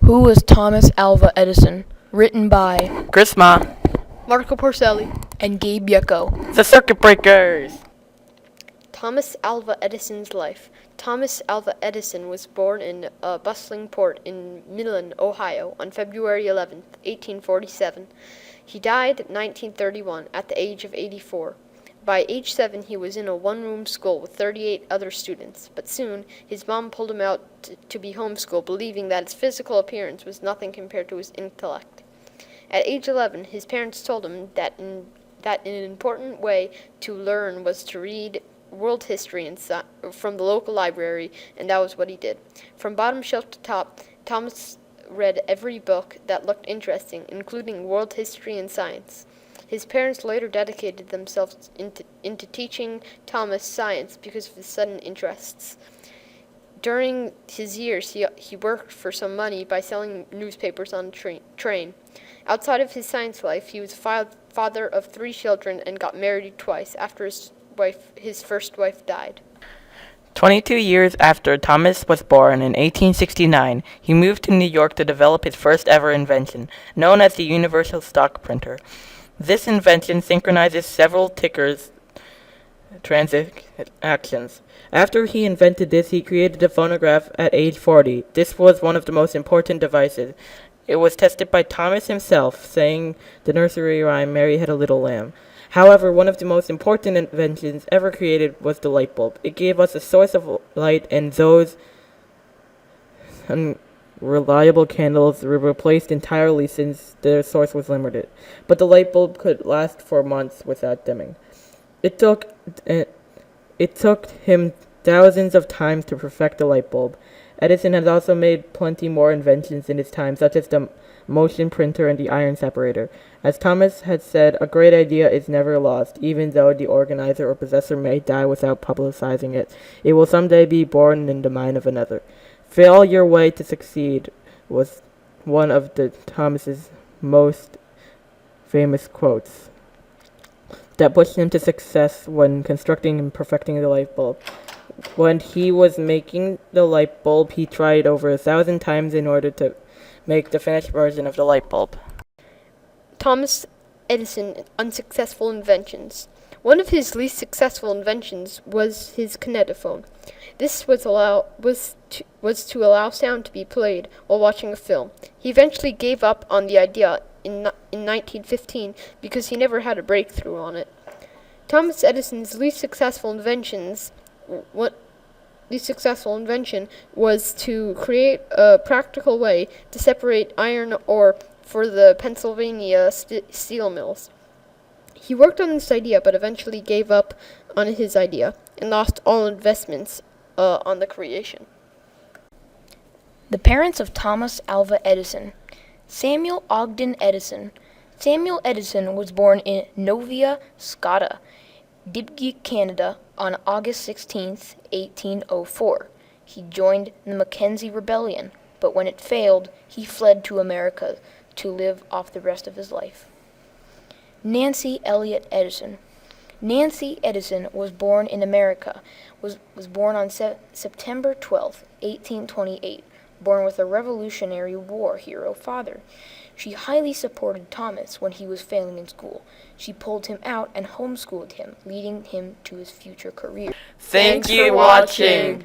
Who was Thomas Alva Edison? Written by Chrisma, Marco Porcelli. and Gabe Yucko. the Circuit Breakers. Thomas Alva Edison's life. Thomas Alva Edison was born in a bustling port in Midland, Ohio, on February 11, 1847. He died in 1931 at the age of 84. By age 7, he was in a one-room school with 38 other students, but soon his mom pulled him out to be homeschooled, believing that his physical appearance was nothing compared to his intellect. At age 11, his parents told him that an important way to learn was to read world history from the local library, and that was what he did. From bottom shelf to top, Thomas read every book that looked interesting, including world history and science. His parents later dedicated themselves into teaching Thomas science because of his sudden interests. During his years, he worked for some money by selling newspapers on a train. Outside of his science life, he was father of 3 children and got married twice after his first wife died. 22 years after Thomas was born in 1869, he moved to New York to develop his first ever invention, known as the Universal Stock Printer. This invention synchronizes several tickers' transactions. After he invented this, he created the phonograph at age 40. This was one of the most important devices. It was tested by Thomas himself, saying the nursery rhyme, "Mary Had a Little Lamb." However, one of the most important inventions ever created was the light bulb. It gave us a source of light, and those unreliable candles were replaced entirely since their source was limited. But the light bulb could last for months without dimming. It took him thousands of times to perfect the light bulb. Edison has also made plenty more inventions in his time, such as the motion printer and the iron separator. As Thomas had said, a great idea is never lost, even though the organizer or possessor may die without publicizing it. It will someday be born in the mind of another. "Fail your way to succeed" was one of Thomas's most famous quotes that pushed him to success when constructing and perfecting the light bulb. When he was making the light bulb, he tried over 1,000 times in order to make the finished version of the light bulb. Thomas Edison unsuccessful inventions. One of his least successful inventions was his kinetophone. This was to allow sound to be played while watching a film. He eventually gave up on the idea in 1915 because he never had a breakthrough on it. Thomas Edison's least successful invention was to create a practical way to separate iron ore for the Pennsylvania steel mills. He worked on this idea but eventually gave up on his idea and lost all investments on the creation. The parents of Thomas Alva Edison. Samuel Ogden Edison. Samuel Edison was born in Nova Scotia, Dibgig, Canada, on August 16, 1804. He joined the Mackenzie Rebellion, but when it failed, he fled to America to live off the rest of his life. Nancy Elliott Edison. Nancy Edison was born in America, was born on September 12, 1828, born with a Revolutionary War hero father. She highly supported Thomas when he was failing in school. She pulled him out and homeschooled him, leading him to his future career. Thank you for watching.